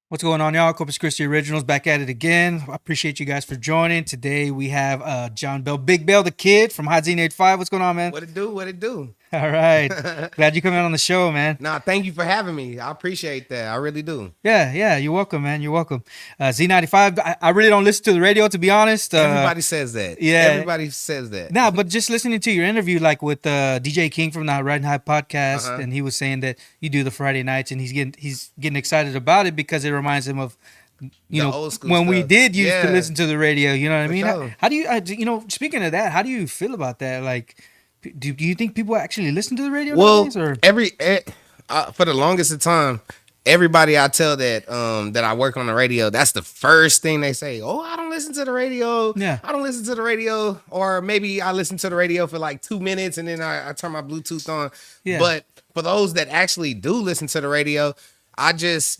What's going on, y'all? Corpus Christi Originals back at it again. I appreciate you guys for joining. Today we have John Bell, Big Bell, the kid from Z95. What's going on, man? What it do? What it do? All right. Glad you coming on the show, man. Nah, thank you for having me. I appreciate that. I really do. Yeah. You're welcome, man. You're welcome. Z95. I really don't listen to the radio, to be honest. Everybody says that. yeah. Everybody says that. Nah, but just listening to your interview, like with DJ King from the Red High podcast, and he was saying that you do the Friday nights, and he's getting excited about it because it reminds him of The old school when we stuff. did used to Yeah. listen to the radio. You know what I For mean? sure. How do you speaking of that, how do you feel about that? Like, do you think people actually listen to the radio Well, nowadays, or for the longest of time, everybody I tell that I work on the radio, that's the first thing they say. Oh, I don't listen to the radio. Yeah. I don't listen to the radio. Or maybe I listen to the radio for like 2 minutes and then I turn my Bluetooth on. Yeah. But for those that actually do listen to the radio, I just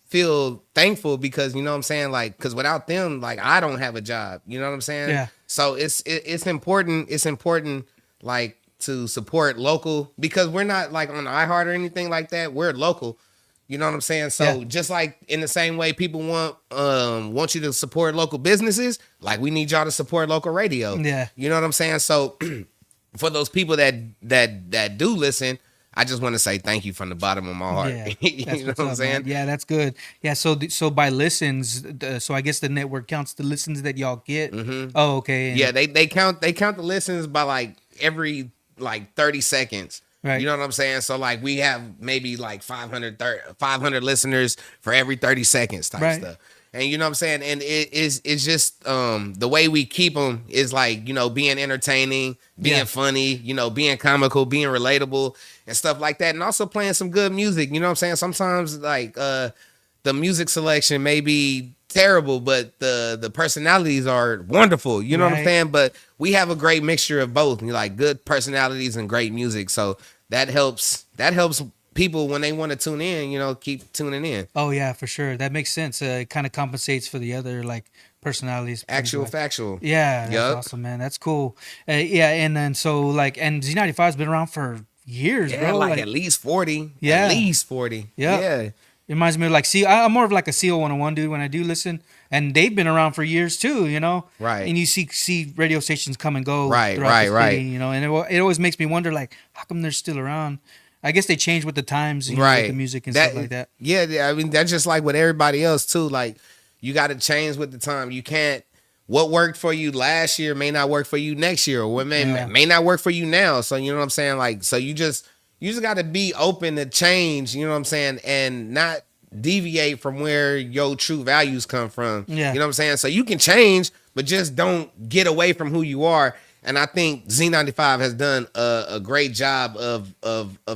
feel thankful because, you know what I'm saying? Like, because without them, like, I don't have a job. You know what I'm saying? Yeah. So it's important. It's important, like, to support local, because we're not like on iHeart or anything like that. We're local. You know what I'm saying? So Yeah. just like in the same way people want you to support local businesses, like we need y'all to support local radio. Yeah. You know what I'm saying? So for those people that do listen, I just want to say thank you from the bottom of my heart. yeah, You that's know what's what I'm up, saying? man. Yeah, that's good. Yeah, so by listens, so I guess the network counts the listens that y'all get. Oh, okay. And- Yeah, they count the listens by like every like 30 seconds. Right. You know what I'm saying? So like we have maybe like 500 listeners for every 30 seconds type Right. stuff. And you know what I'm saying? And it's just the way we keep them is like, you know, being entertaining, being Yeah. funny, you know, being comical, being relatable and stuff like that. And also playing some good music. You know what I'm saying? Sometimes like the music selection may be terrible, but the personalities are wonderful. You know what I'm Right. saying? But we have a great mixture of both, like good personalities and great music. So that helps people when they want to tune in, you know, keep tuning in. Oh yeah, for sure. That makes sense. It kind of compensates for the other like personalities. Actual Like- factual. Yeah, that's Yup. awesome, man. That's cool. Yeah, and then so like, and Z95's been around for years, Yeah, bro. like at least 40. Yeah. At least 40. Yeah. Yeah. It reminds me of like, I'm more of like a CO 101 dude when I do listen, and they've been around for years too, you know. Right. And you see radio stations come and go. Right, throughout the right. city, you know, and it always makes me wonder, like, how come they're still around? I guess they change with the times, you know, Right. with the music and stuff like that. Yeah, I mean, that's just like with everybody else too. Like, you got to change with the time. You can't. What worked for you last year may not work for you next year, or what may not work for you now. So you know what I'm saying? Like, so you just got to be open to change. You know what I'm saying? And not deviate from where your true values come from. Yeah. You know what I'm saying? So you can change, but just don't get away from who you are. And I think Z95 has done a great job of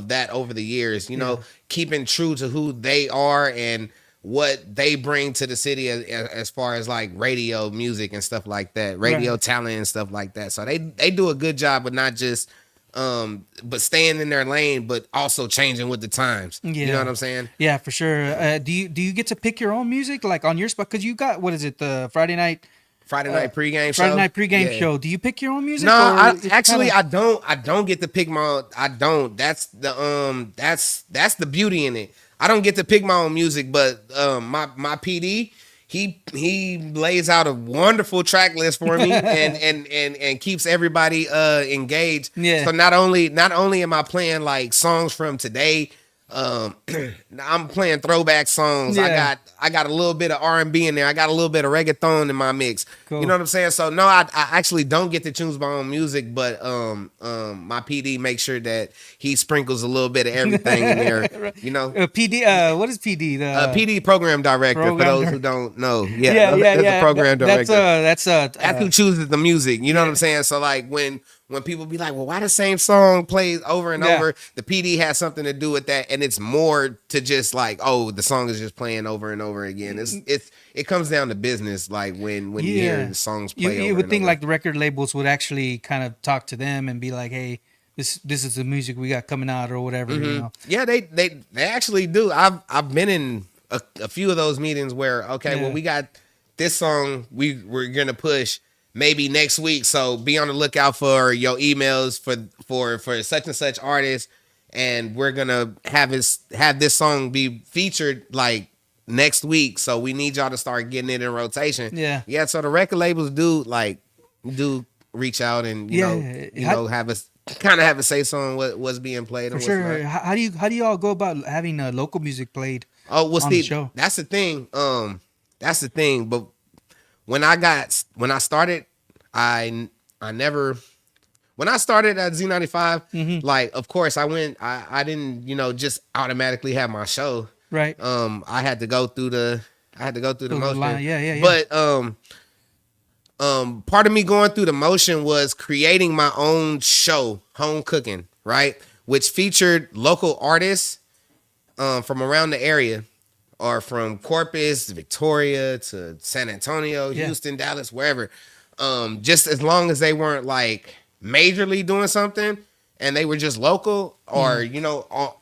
that over the years, you know, keeping true to who they are and what they bring to the city as far as like radio music and stuff like that, radio talent and stuff like that. So they do a good job of not just but staying in their lane, but also changing with the times. Yeah. You know what I'm saying? Yeah, for sure. Do you get to pick your own music like on your spot? Because you got, what is it, the Friday night Pregame show. Friday night pregame Yeah. show? Do you pick your own music? No, or it's actually kinda- I don't get to pick my own. I don't. That's the beauty in it. I don't get to pick my own music, but my PD, he lays out a wonderful track list for me and keeps everybody engaged. Yeah. So not only am I playing like songs from today, I'm playing throwback songs. Yeah. I got a little bit of R&B in there. I got a little bit of reggaeton in my mix. Cool. You know what I'm saying? So no, I actually don't get to choose my own music, but my PD makes sure that he sprinkles a little bit of everything in there. You know, PD. What is PD? The PD program director. Program for those dir- who don't know, yeah. that's the program director. That's That's who chooses the music. You know what I'm saying? So like when people be like, well, why the same song plays over and Yeah. over? The PD has something to do with that, and it's more to just like, oh, the song is just playing over and over again. It comes down to business. Like when you hear the songs play. You over would and think over. like the record labels would actually kind of talk to them and be like, hey, this is the music we got coming out or whatever. You know? Yeah, they actually do. I've been in a few of those meetings where well, we got this song we're gonna push maybe next week, so be on the lookout for your emails for such and such artist, and we're gonna have this song be featured like next week, so we need y'all to start getting it in rotation. Yeah. So the record labels do reach out and you know have us kind of have a say so on what's being played. For and sure. Not. How do you all go about having local music played? Oh, well, on the show? That's the thing. That's the thing. But when I started, I never. When I started at Z95, like, of course, I didn't, just automatically have my show. Right. I had to go through the motion. Line. Yeah. But part of me going through the motion was creating my own show, Home Cooking, right? Which featured local artists from around the area, or from Corpus, Victoria to San Antonio, Houston, Dallas, wherever. Just as long as they weren't like majorly doing something and they were just local or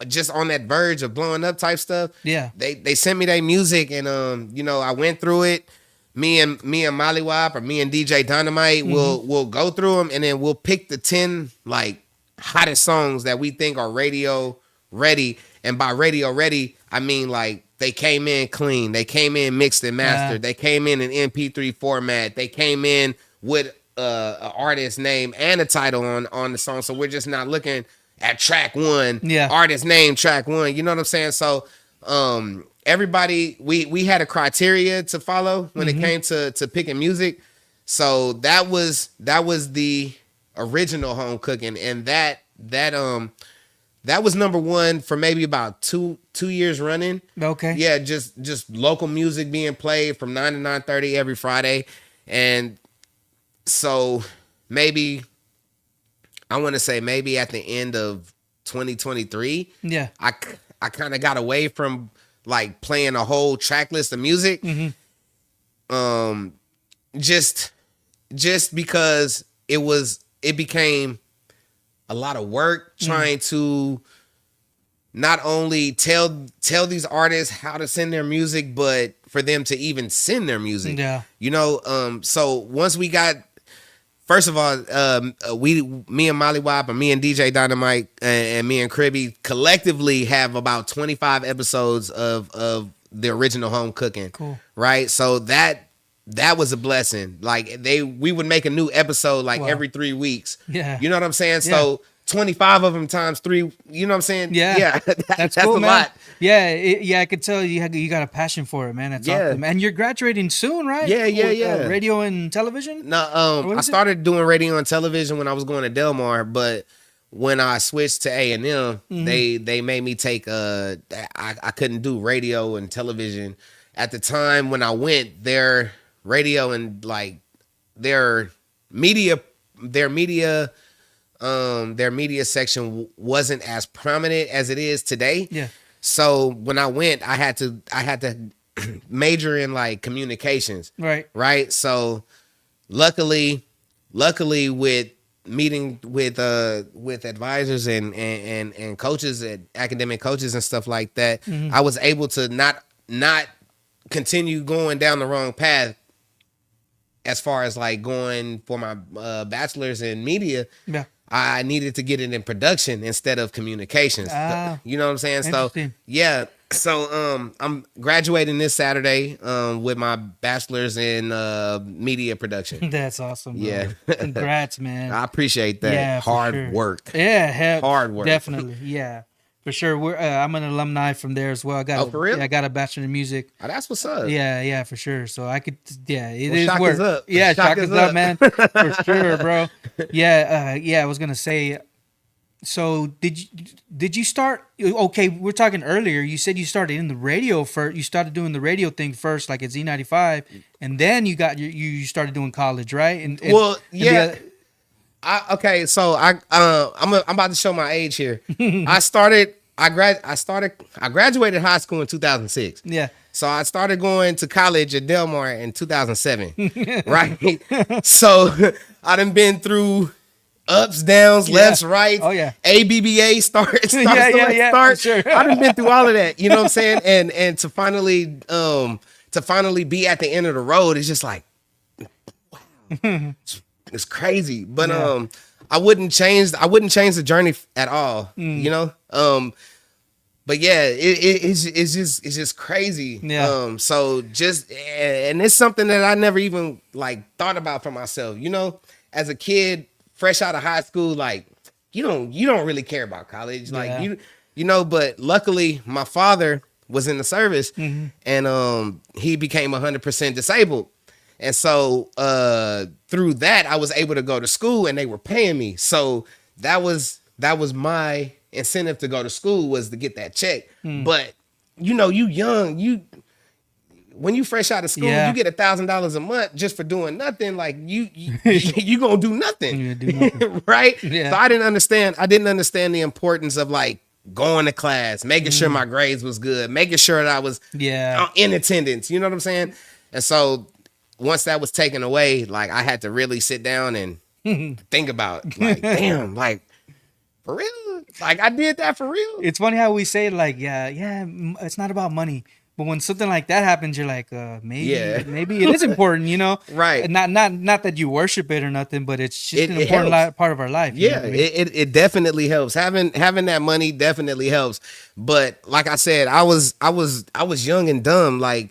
just on that verge of blowing up type stuff. Yeah. They sent me their music and I went through it. Me and Molly Wop or me and DJ Dynamite will go through them and then we'll pick the 10 like hottest songs that we think are radio ready. And by radio ready, I mean like they came in clean. They came in mixed and mastered. They came in MP3 format. They came in with an artist name and a title on the song. So we're just not looking at track one, artist name, track one. You know what I'm saying? So everybody, we had a criteria to follow when it came to picking music. So that was the original Home Cooking, and that was number one for maybe about two years running. Okay. Yeah, just local music being played from 9 to 9:30 every Friday. And so maybe I want to say maybe at the end of 2023, I kind of got away from like playing a whole track list of music. Just because it became a lot of work trying to not only tell these artists how to send their music, but for them to even send their music. Yeah. So once we got, first of all, me and Molly Wop and me and DJ Dynamite and me and Cribby collectively have about 25 episodes of the original Home Cooking. Cool. Right? So that was a blessing. Like we would make a new episode like every 3 weeks. Yeah. You know what I'm saying? So 25 of them times 3, you know what I'm saying? Yeah. That's cool, a man. lot. Yeah, I could tell you got a passion for it, man. That's awesome. And you're graduating soon, right? Yeah. Radio and television? No, I started doing radio and television when I was going to Del Mar, but when I switched to A&M, they made me take I couldn't do radio and television. At the time when I went, their radio and like their media section wasn't as prominent as it is today. Yeah. So when I went, I had to major in like communications. Right. So luckily with meeting with advisors and coaches and academic coaches and stuff like that, I was able to not continue going down the wrong path as far as like going for my bachelor's in media. Yeah. I needed to get it in production instead of communications. You know what I'm saying? So yeah. So I'm graduating this Saturday with my bachelor's in media production. That's awesome, bro. Yeah. Congrats, man. I appreciate that. Yeah, hard work. Yeah, hard work. Definitely. Yeah. For sure. I'm an alumni from there as well. I got for real? I got a bachelor in music. Oh, that's what's up. Yeah, for sure. So I could, it is shock work. is up. Yeah, shock is up, man. For sure, bro. Yeah, I was gonna say. So did you start? Okay, we're talking earlier. You said you started in the radio first. You started doing the radio thing first, like at Z95, and then you started doing college, right? And yeah. So I'm about to show my age here. I graduated high school in 2006. Yeah. So I started going to college at Del Mar in 2007. Right. So I done been through ups, downs, lefts, rights. Oh yeah. ABBA start. Sure. I done been through all of that. You know what I'm saying? And to finally be at the end of the road is just like, wow. It's crazy, but I wouldn't change the journey at all. You know, but yeah, it's just crazy. Yeah. So just and it's something that I never even like thought about for myself. You know, as a kid, fresh out of high school, like you don't really care about college, like Yeah. you know. But luckily, my father was in the service, and he became 100% disabled. And so through that, I was able to go to school, and they were paying me. So that was my incentive to go to school, was to get that check. But you know, you young, when you fresh out of school, Yeah. you get $1,000 a month just for doing nothing. Like you gonna do nothing, You do nothing. right? Yeah. So I didn't understand the importance of like going to class, making sure my grades was good, making sure that I was Yeah. in attendance. You know what I'm saying? And so once that was taken away, like I had to really sit down and think about, like, damn, like for real, like I did that for real. It's funny how we say like, it's not about money. But when something like that happens, you're like, Yeah. maybe it is important, you know? Right. And not that you worship it or nothing, but it's just It an important helps. part of our life. You know Yeah, what I mean? it definitely helps. Having that money definitely helps. But like I said, I was young and dumb. Like,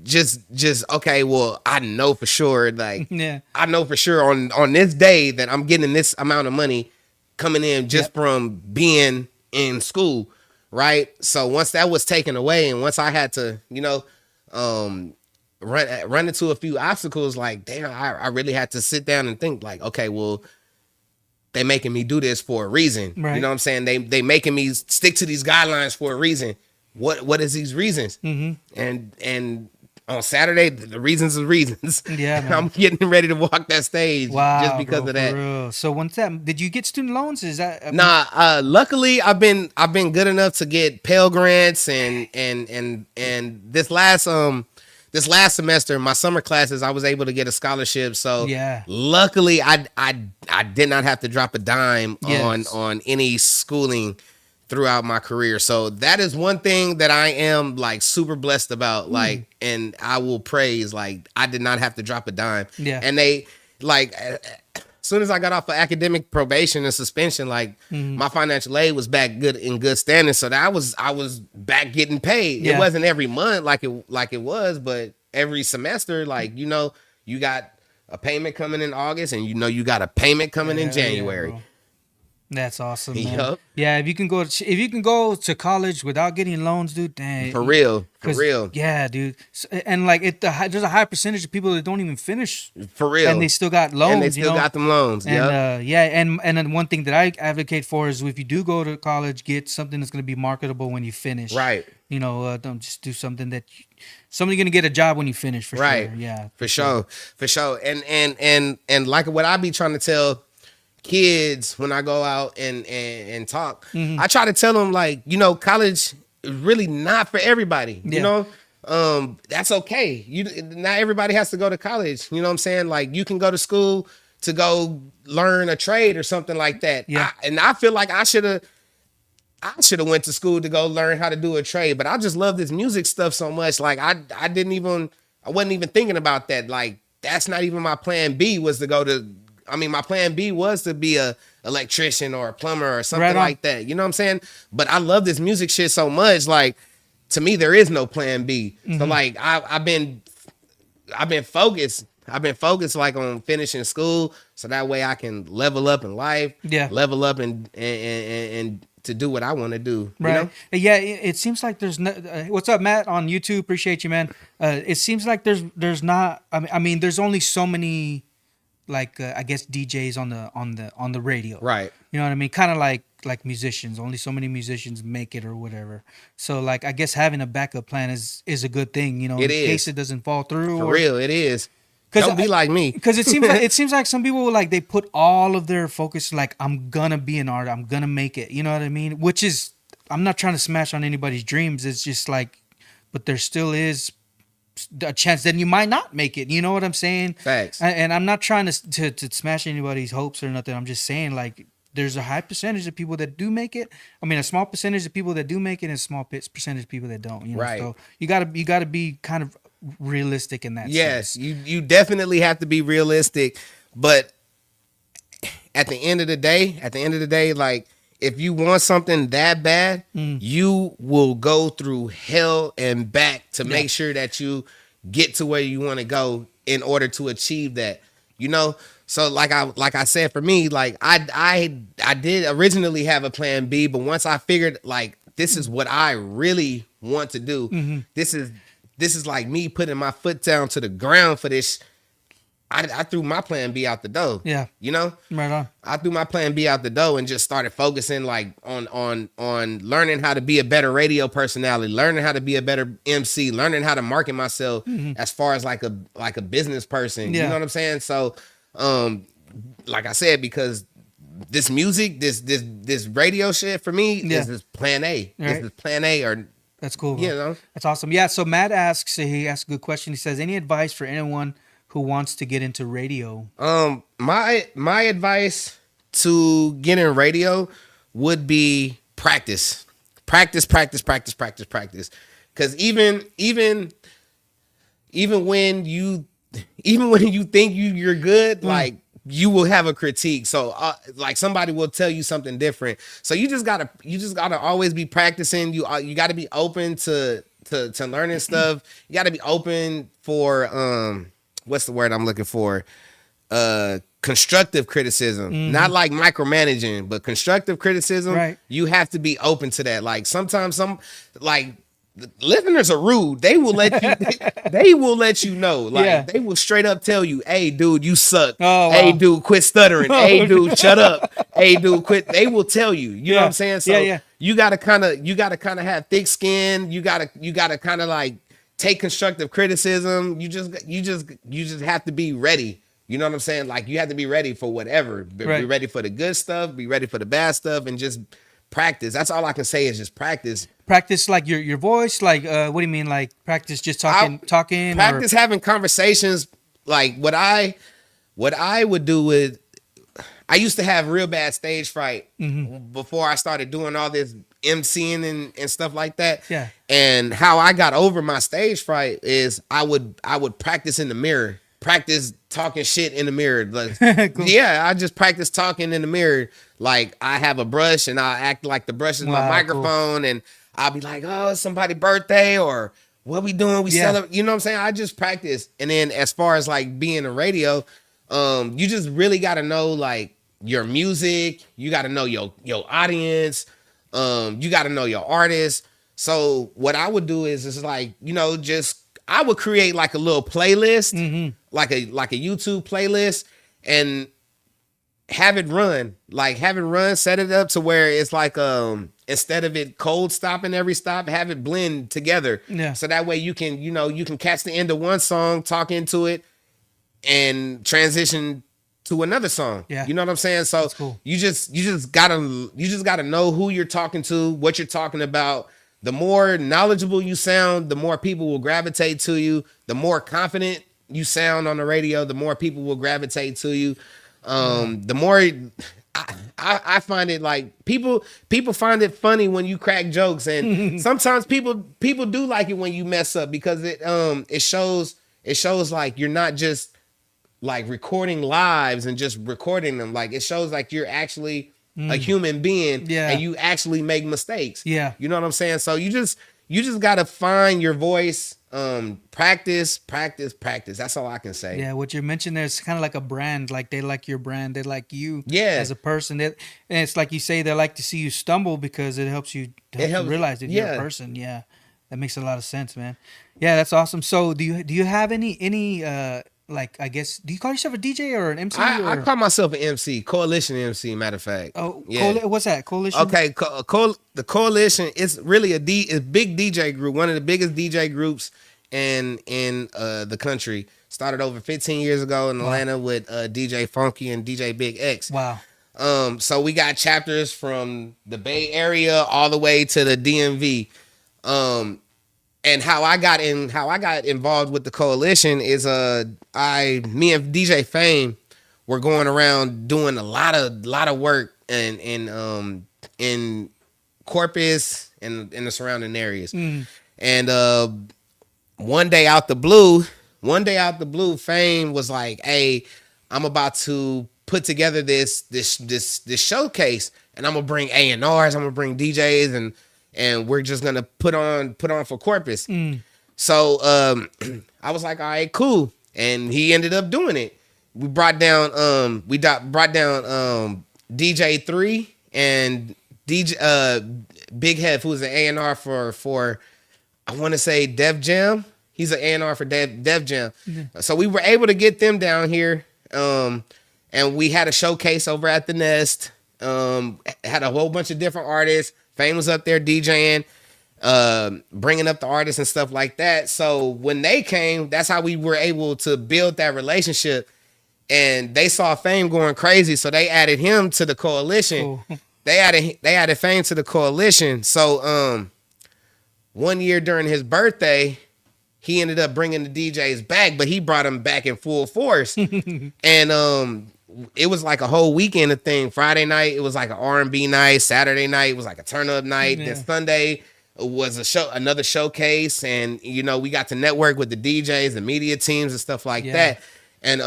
just okay. Well, I know for sure. Like, Yeah. I know for sure on this day that I'm getting this amount of money coming in just from being in school, right? So once that was taken away, and once I had to, you know, run into a few obstacles, like damn, I really had to sit down and think, like, okay, well, they making me do this for a reason. Right. You know what I'm saying? They making me stick to these guidelines for a reason. What is these reasons? And on Saturday, the reasons are reasons. Yeah, man. I'm getting ready to walk that stage just because bro, of that. for real. So once that, did you get student loans? Is that Nah, luckily I've been good enough to get Pell Grants and this last semester, my summer classes, I was able to get a scholarship. So Yeah. luckily I did not have to drop a dime Yes. on any schooling throughout my career. So that is one thing that I am like super blessed about. Like, and I will praise, like, I did not have to drop a dime. Yeah. And they like, as soon as I got off of academic probation and suspension, like my financial aid was back in good standing. So that I was back getting paid. Yeah. It wasn't every month like it was, but every semester, like, you know, you got a payment coming in August, and you know you got a payment coming in Yeah, January. bro. That's awesome, man. Yup. Yeah, if you can go to college without getting loans, dude, dang. For real. 'Cause- Yeah, dude. And like there's a high percentage of people that don't even finish, For real. and they still got loans. And they still got them loans. And Yeah. and then one thing that I advocate for is if you do go to college, get something that's going to be marketable when you finish. Right. You know, don't just do something that somebody's going to get a job when you finish. For Right. sure. Yeah. For sure. For sure. And like what I be trying to tell kids when I go out and talk, I try to tell them, like, you know, college is really not for everybody. Yeah. You know, that's okay. Not everybody has to go to college. You know what I'm saying? Like, you can go to school to go learn a trade or something like that. Yeah. And I feel like I should have went to school to go learn how to do a trade, but I just love this music stuff so much. Like I wasn't even thinking about that. Like, that's not even my plan B, was to go to, my plan B was to be a electrician or a plumber or something Right on. like that. You know what I'm saying? But I love this music shit so much. Like, to me, there is no plan B. So like I've been focused. I've been focused, like, on finishing school, so that way I can level up in life. Yeah. Level up and to do what I want to do. You Right. know? Yeah. It seems like there's no. What's up, Matt, on YouTube? Appreciate you, man. It seems like there's not. I mean, there's only so many, like, I guess DJs on the radio. Right. You know what I mean? Kind of like musicians. Only so many musicians make it or whatever. So like, I guess having a backup plan is a good thing. You know, It in is. case it doesn't fall through. For real, it is. 'Cause Don't be like me. Because it seems like some people, like, they put all of their focus, like, I'm gonna be an artist, I'm gonna make it. You know what I mean? Which is, I'm not trying to smash on anybody's dreams. It's just like, but there still is a chance that you might not make it. You know what I'm saying? Facts. And I'm not trying to smash anybody's hopes or nothing. I'm just saying, like, there's a high percentage of people that do make it. I mean, a small percentage of people that do make it, and a small percentage of people that don't. You know? Right. So you gotta be kind of realistic in that Yes, sense. you definitely have to be realistic, but at the end of the day, like, if you want something that bad, you will go through hell and back to make sure that you get to where you want to go in order to achieve that. You know, so like I said, for me, like I did originally have a plan B, but once I figured like this is what I really want to do, this is like me putting my foot down to the ground for this. I threw my plan B out the door. Yeah. You know? Right on. I threw my plan B out the door and just started focusing like on learning how to be a better radio personality, learning how to be a better MC, learning how to market myself as far as like a business person. Yeah. You know what I'm saying? So like I said, because this music, this radio shit for me is plan A. Right. This is plan A or That's cool. Bro. you know. That's awesome. Yeah. So Matt asks, he asked a good question. He says, any advice for anyone who wants to get into radio? My advice to get in radio would be practice. Because even when you think you're good, like you will have a critique. So like somebody will tell you something different. So you just gotta always be practicing. You gotta be open to learning stuff. You gotta be open for what's the word I'm looking for? Constructive criticism. Not like micromanaging, but constructive criticism. Right. You have to be open to that. Like sometimes the listeners are rude. They will let you they will let you know. Like they will straight up tell you, hey dude, you suck. Oh, wow. Hey dude, quit stuttering. Hey dude, shut up. Hey dude, quit. They will tell you. You know what I'm saying? So you gotta kinda have thick skin. You gotta kinda like take constructive criticism. You just have to be ready. You know what I'm saying? Like you have to be ready for whatever. Be ready for the good stuff, be ready for the bad stuff, and just practice. That's all I can say is just practice. Practice like your voice, like what do you mean? Like practice just talking? Practice having conversations. Like what I would do with, I used to have real bad stage fright before I started doing all this MCing and stuff like that. Yeah. And how I got over my stage fright is I would practice in the mirror. Practice talking shit in the mirror. Like, cool. Yeah, I just practice talking in the mirror. Like I have a brush and I'll act like the brush is my microphone, cool. And I'll be like, oh, it's somebody's birthday or what we doing? We celebrate. You know what I'm saying? I just practice. And then as far as like being a radio, you just really got to know like your music. You got to know your audience. You got to know your artist. So what I would do is like, you know, I would create like a little playlist, like a YouTube playlist, and have it run, set it up to where it's like, instead of it cold stopping every stop, have it blend together. Yeah. So that way you can catch the end of one song, talk into it, and transition to another song. Yeah. You know what I'm saying? So cool. you just gotta know who you're talking to, what you're talking about. The more knowledgeable you sound, the more people will gravitate to you. The more confident you sound on the radio, the more people will gravitate to you. The more I find it like people find it funny when you crack jokes, and sometimes people do like it when you mess up, because it shows like you're not just like recording lives and just recording them. Like it shows like you're actually a human being, and you actually make mistakes. Yeah. You know what I'm saying? So you just got to find your voice, practice. That's all I can say. Yeah. What you mentioned there is kind of like a brand. Like they like your brand. They like you as a person. And it's like you say, they like to see you stumble because it helps you realize that you're a person. Yeah. That makes a lot of sense, man. Yeah. That's awesome. So do you have any like, I guess, do you call yourself a DJ or an MC? I call myself an MC, Coalition MC, matter of fact. Oh, yeah. What's that, Coalition? Okay, the Coalition is really a big DJ group, one of the biggest DJ groups in the country. Started over 15 years ago in Atlanta with DJ Funky and DJ Bigg X. Wow. So we got chapters from the Bay Area all the way to the DMV. And how I got involved with the Coalition is me and DJ Fame were going around doing a lot of work in Corpus and in the surrounding areas. And one day out the blue, Fame was like, "Hey, I'm about to put together this showcase." and I'm gonna bring A&Rs, I'm gonna bring DJs, and we're just gonna put on for Corpus. So I was like, all right, cool, and he ended up doing it. We brought down DJ3 and DJ Bigg, who was an A&R for I want to say Def Jam. He's an A&R for Def Jam. So we were able to get them down here. And we had a showcase over at the Nest. Had a whole bunch of different artists. Fame was up there DJing, bringing up the artists and stuff like that. So when they came, that's how we were able to build that relationship. And they saw Fame going crazy, so they added him to the coalition. Cool. They added Fame to the coalition. So 1 year during his birthday, he ended up bringing the DJs back, but he brought them back in full force. And it was like a whole weekend of thing. Friday night, it was like an R&B night. Saturday night, it was like a turn-up night. Then Sunday was another showcase. And, you know, we got to network with the DJs, the media teams and stuff like that. And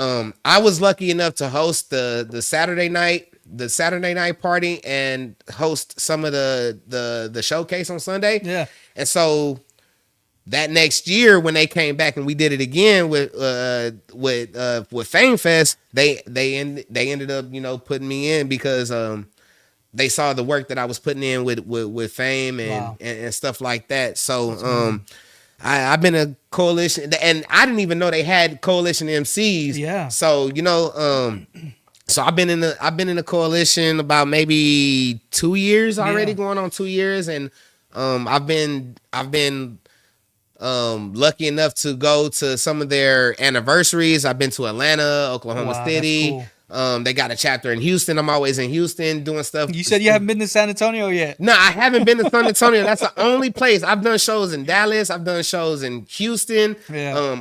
I was lucky enough to host the Saturday night party and host some of the showcase on Sunday. Yeah. And so that next year when they came back and we did it again with Fame Fest, they ended up, you know, putting me in because they saw the work that I was putting in with Fame and stuff like that. So I've been a coalition, and I didn't even know they had coalition MCs. Yeah. So, you know, so I've been in the coalition about maybe 2 years already, going on 2 years, and I've been lucky enough to go to some of their anniversaries. I've been to Atlanta, Oklahoma City. Cool. They got a chapter in Houston. I'm always in Houston doing stuff. You said you haven't been to San Antonio yet. No, I haven't been to San Antonio. That's the only place. I've done shows in Dallas. I've done shows in Houston,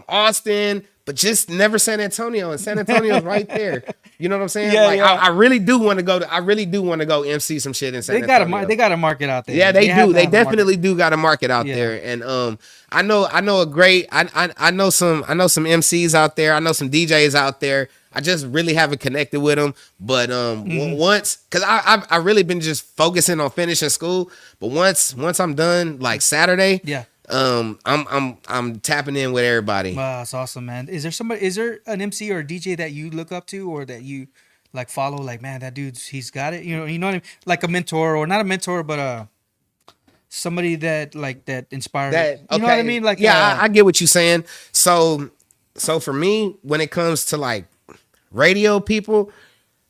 Austin, but just never San Antonio. And San Antonio's right there. You know what I'm saying? Yeah, like I really do want to go go MC some shit in San Antonio. They got a market out there. Yeah, they do. They definitely do got a market out there. And I know some MCs out there. I know some DJs out there. I just really haven't connected with them. But once, because I really been just focusing on finishing school. But once I'm done, like Saturday, I'm tapping in with everybody. Wow, that's awesome, man. Is there an MC or a DJ that you look up to or that you like follow? Like, man, that dude's he's got it. You know what I mean? Like a mentor, or not a mentor, but somebody that inspired. You know what I mean? Like, I get what you're saying. So for me, when it comes to like radio people,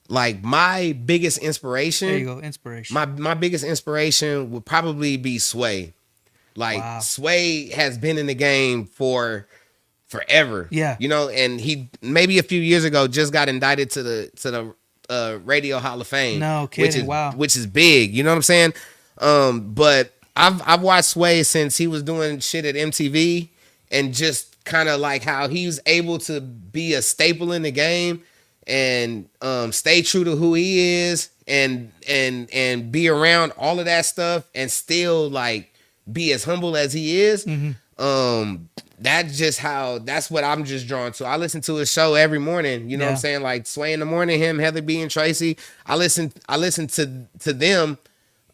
like my biggest inspiration. There you go, inspiration. My biggest inspiration would probably be Sway. Like Sway has been in the game for forever. Yeah. You know, and he maybe a few years ago just got indicted to the Radio Hall of Fame. No kidding. Which is big. You know what I'm saying? But I've watched Sway since he was doing shit at MTV, and just kind of like how he was able to be a staple in the game and stay true to who he is and be around all of that stuff and still like be as humble as he is. That's what I'm just drawn to. I listen to his show every morning. You know what I'm saying? Like Sway in the morning, him, Heather B and Tracy. I listen to them.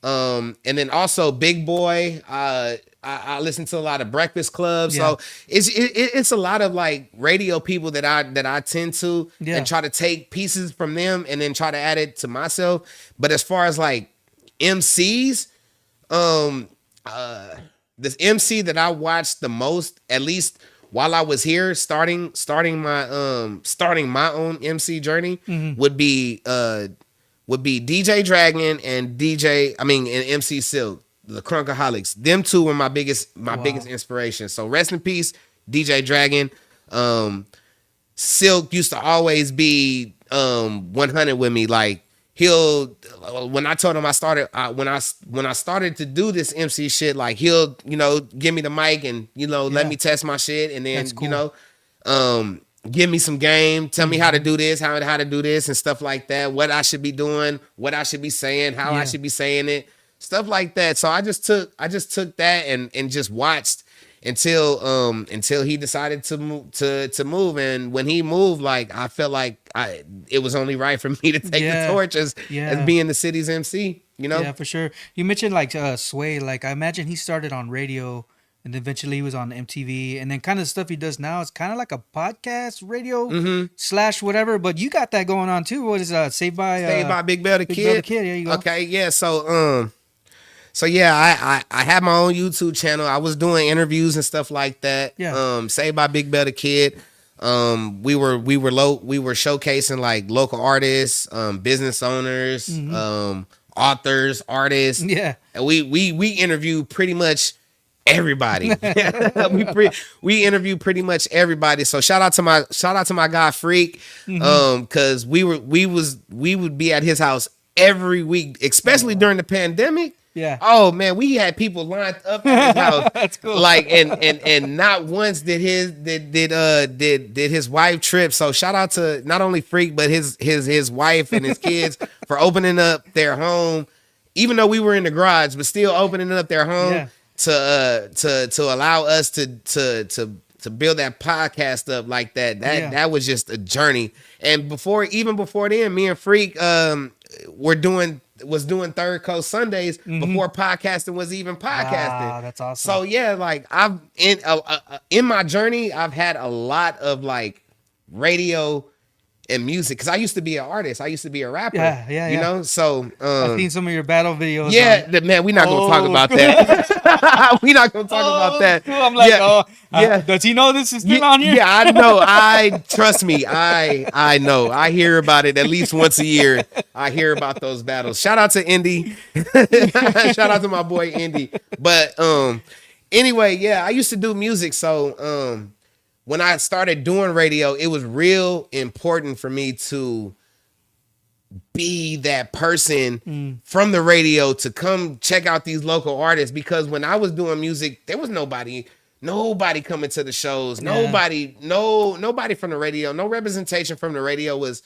And then also Big Boy. I listen to a lot of Breakfast Club. So it's a lot of like radio people that I tend to and try to take pieces from them and then try to add it to myself. But as far as like MCs, this MC that I watched the most, at least while I was here, starting my own MC journey, would be DJ Dragon and MC Silk, the Crunkaholics. Them two were my biggest inspiration. So rest in peace, DJ Dragon. Silk used to always be 100 with me. Like when I told him when I started to do this MC shit, like he'll, you know, give me the mic and, you know, let me test my shit, and then cool. You know, give me some game, tell me how to do this, how to do this and stuff like that, what I should be doing, what I should be saying, how I should be saying it, stuff like that. So I just took that and just watched until he decided to move. And when he moved, like I felt like it was only right for me to take the torch as being the city's MC. you know? Yeah, for sure. You mentioned like Sway. Like I imagine he started on radio, and eventually he was on MTV, and then kind of stuff he does now is kind of like a podcast, radio slash whatever. But you got that going on too. What is Saved by Big Bell the Big Bell the Kid. Kid? There you go. Okay, yeah. So yeah, I had my own YouTube channel. I was doing interviews and stuff like that. Yeah. Saved by Big Bell the Kid. We were showcasing like local artists, business owners, authors, artists. Yeah. And we interview pretty much everybody. we interview pretty much everybody. So shout out to my guy Freak. Cause we would be at his house every week, especially during the pandemic. Yeah. Oh man, we had people lined up at his house. That's cool. Like and not once did his wife trip. So shout out to not only Freak but his wife and his kids for opening up their home, even though we were in the garage, but still opening up their home to allow us to build that podcast up like that. That was just a journey. And before then, me and Freak was doing Third Coast Sundays before podcasting was even podcasting. Wow, that's awesome. So yeah, like I've in my journey, I've had a lot of like radio and music because I used to be an artist. I used to be a rapper. Yeah. You know, so I've seen some of your battle videos. Yeah, man, we're not gonna talk about that. We're not gonna talk about that. Cool. I'm like, does he know this is still on here? Yeah, I know. Trust me. I know. I hear about it at least once a year. I hear about those battles. Shout out to Indy. Shout out to my boy Indy. But anyway, yeah, I used to do music, so when I started doing radio, it was real important for me to be that person from the radio to come check out these local artists, because when I was doing music, there was nobody coming to the shows. Nobody from the radio, no representation from the radio was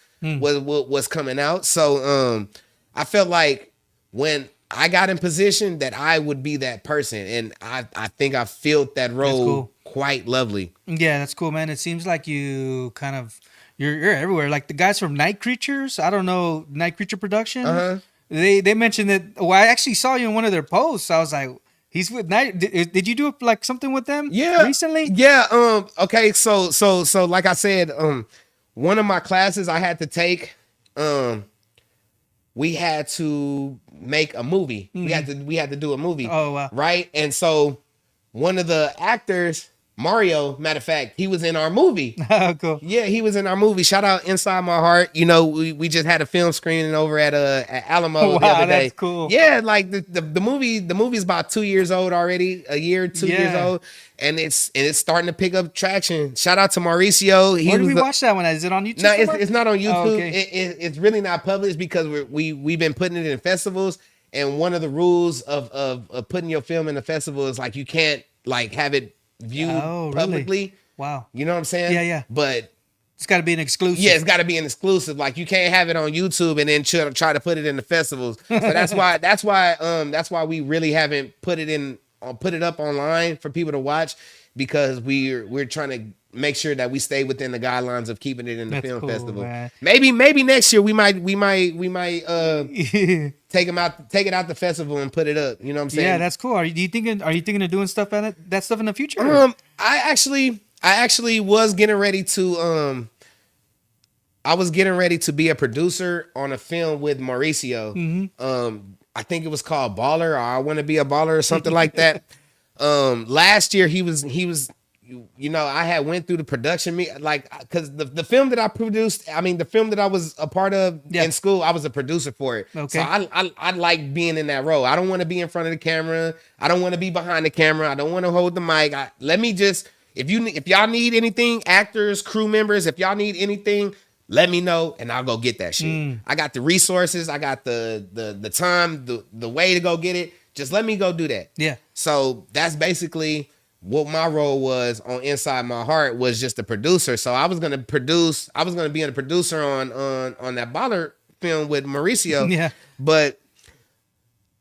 coming out. So I felt like when I got in position that I would be that person, and I think I filled that role quite lovely. Yeah, that's cool, man. It seems like you kind of you're everywhere. Like the guys from Night Creatures, I don't know, Night Creature Production. They mentioned that. Well, I actually saw you in one of their posts. I was like, he's with Night. Did you do like something with them? Yeah, recently. Yeah. Okay. So like I said, one of my classes I had to take, we had to make a movie. We had to do a movie. Oh wow. Right. And so one of the actors, Mario, matter of fact, he was in our movie. Oh, cool. Yeah, he was in our movie. Shout out Inside My Heart. You know, we just had a film screening over at Alamo the other day. That's cool. Yeah, like the movie's about 2 years old already, a year, 2 years old, and it's starting to pick up traction. Shout out to Mauricio. Where did we watch that one? Is it on YouTube? No, it's not on YouTube. Oh, okay. It's really not published because we've been putting it in festivals, and one of the rules of putting your film in a festival is like you can't like have it viewed publicly. Really? Wow. You know what I'm saying? Yeah. But it's got to be an exclusive. Yeah, it's got to be an exclusive. Like you can't have it on YouTube and then try to put it in the festivals. So that's why we really haven't put it up online for people to watch, because we're trying to make sure that we stay within the guidelines of keeping it in the film festival. Man. Maybe next year we might take it out the festival and put it up. You know what I'm saying? Yeah, that's cool. Are you thinking of doing stuff that stuff in the future? I actually was getting ready to be a producer on a film with Mauricio. I think it was called Baller, or I Want to Be a Baller, or something like that. Last year he was, you know, I had went through the production, because the film that I produced, the film that I was a part of in school, I was a producer for it. Okay. So I like being in that role. I don't want to be in front of the camera. I don't want to be behind the camera. I don't want to hold the mic. If y'all need anything, actors, crew members, if y'all need anything, let me know and I'll go get that shit. I got the resources. I got the time, the way to go get it. Just let me go do that. Yeah. So that's basically what my role was on Inside My Heart, was just a producer. So I was gonna be a producer on that Baller film with Mauricio. Yeah. But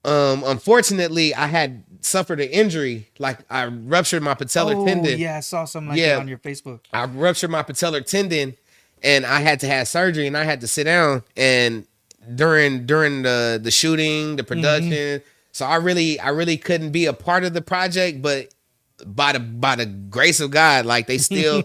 unfortunately I had suffered an injury. Like I ruptured my patellar tendon. Yeah, I saw something like that on your Facebook. I ruptured my patellar tendon and I had to have surgery and I had to sit down, and during the shooting, the production. So I really couldn't be a part of the project, but by the grace of God, like they still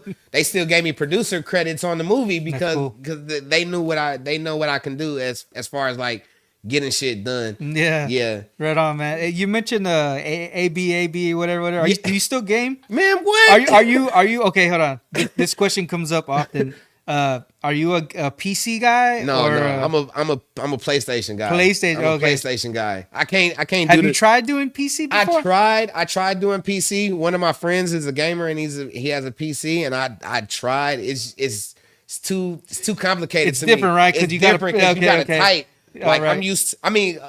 gave me producer credits on the movie because they know what I can do as far as like getting shit done. Yeah. Right on, man. You mentioned AB whatever. Do you still game? Man, what? Are you okay, hold on. This question comes up often. Are you a PC guy? No, I'm a PlayStation guy. PlayStation, I'm a PlayStation guy. I can't Have you tried doing PC before? I tried doing PC. One of my friends is a gamer and he has a PC, and I tried. It's too complicated. It's different, right? Because you got to type. Like I'm used to, I mean,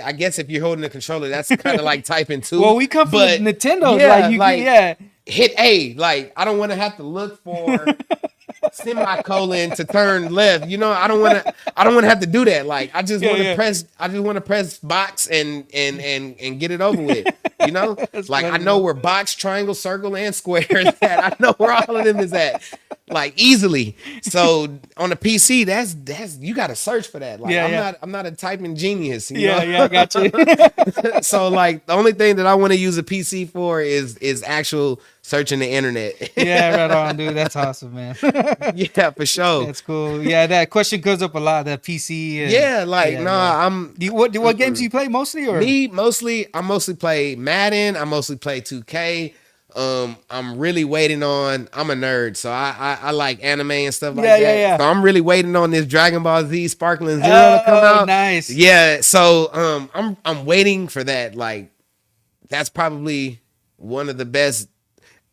I guess if you're holding the controller, that's kind of like typing too. Well, we come from Nintendo. Hit A. Like I don't want to have to look for semicolon to turn left. You know, I don't want to have to do that. Like I just want to press box and get it over with. You know, like I know where box, triangle, circle, and square is at. I know where all of them is at. Like easily. So on the PC, that's you got to search for that. Like I'm not a typing genius. You know? I got you. So like the only thing that I want to use a PC for is actual searching the internet. Yeah, right on, dude. That's awesome, man. Yeah, for sure. That's cool. Yeah, that question comes up a lot. That PC. What games do you play mostly? Or I mostly play Madden. I mostly play 2K. I'm really waiting on. I'm a nerd, so I like anime and stuff like that. Yeah. So I'm really waiting on this Dragon Ball Z Sparkling Zero to come out. Nice. Yeah. So I'm waiting for that. Like that's probably one of the best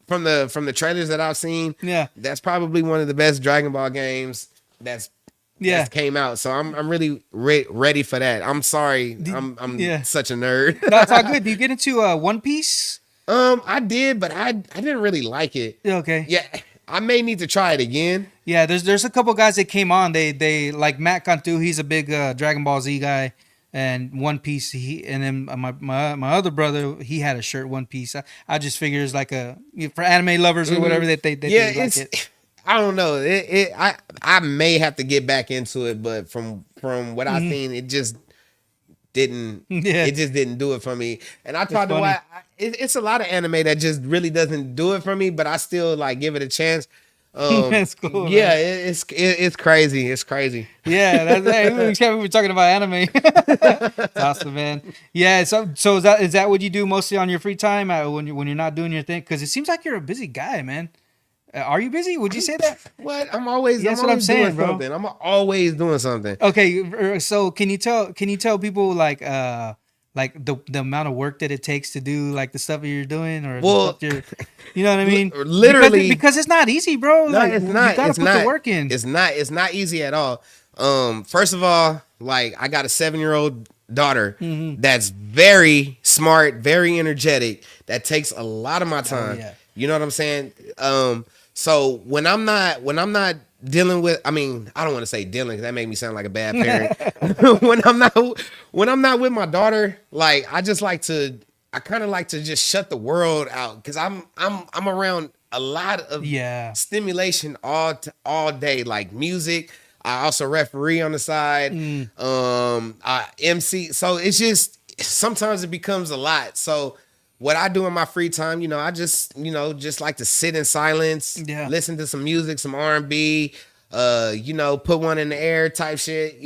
from the trailers that I've seen. Yeah. That's probably one of the best Dragon Ball games that came out. So I'm really ready for that. I'm sorry. I'm such a nerd. No, it's all good. Do you get into One Piece? I did, but I didn't really like it. Okay. Yeah, I may need to try it again. Yeah, there's a couple guys that came on. They like Matt Cantu. He's a big Dragon Ball Z guy, and One Piece. And then my other brother, he had a shirt One Piece. I just figure it's like for anime lovers or whatever that they like it. I don't know. I may have to get back into it, but from what I've seen, it just didn't. Yeah. It just didn't do it for me. And I tried to watch. It's a lot of anime that just really doesn't do it for me, but I still like give it a chance. That's cool. Yeah, it's crazy. It's crazy. Yeah, we're talking about anime. That's awesome, man. Yeah, so is that what you do mostly on your free time when you're not doing your thing? Because it seems like you're a busy guy, man. Are you busy? Would you say that? What? I'm always. That's what I'm saying, bro. Something. I'm always doing something. Okay, so can you tell people like the amount of work that it takes to do like the stuff that you're doing, or the stuff you know what I mean? Literally, because it's not easy, bro. No, like, it's not. You gotta put the work in. It's not easy at all. First of all, like I got a 7-year-old daughter that's very smart, very energetic. That takes a lot of my time. Yeah. You know what I'm saying? So when I'm not dealing with, I mean, I don't want to say dealing because that made me sound like a bad parent. when I'm not with my daughter, like I kind of like to just shut the world out because I'm around a lot of stimulation all day, like music. I also referee on the side. I MC. So it's just sometimes it becomes a lot. So what I do in my free time, I just like to sit in silence, listen to some music, some R&B, put one in the air type shit,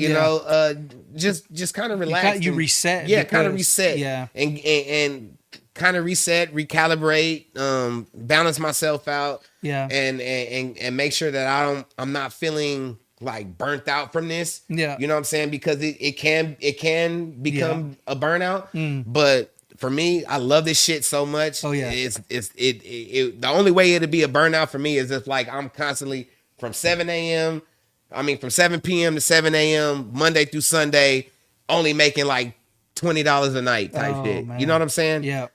just kind of relax. You reset. Yeah, kind of reset. Yeah. And kind of reset, recalibrate, balance myself out. Yeah. And make sure that I'm not feeling like burnt out from this. Yeah. You know what I'm saying? Because it can become a burnout. But for me, I love this shit so much. Oh yeah. The only way it'll be a burnout for me is if like I'm constantly from 7 p.m. to 7 a.m. Monday through Sunday, only making like $20 a night type shit. Man. You know what I'm saying? Yeah.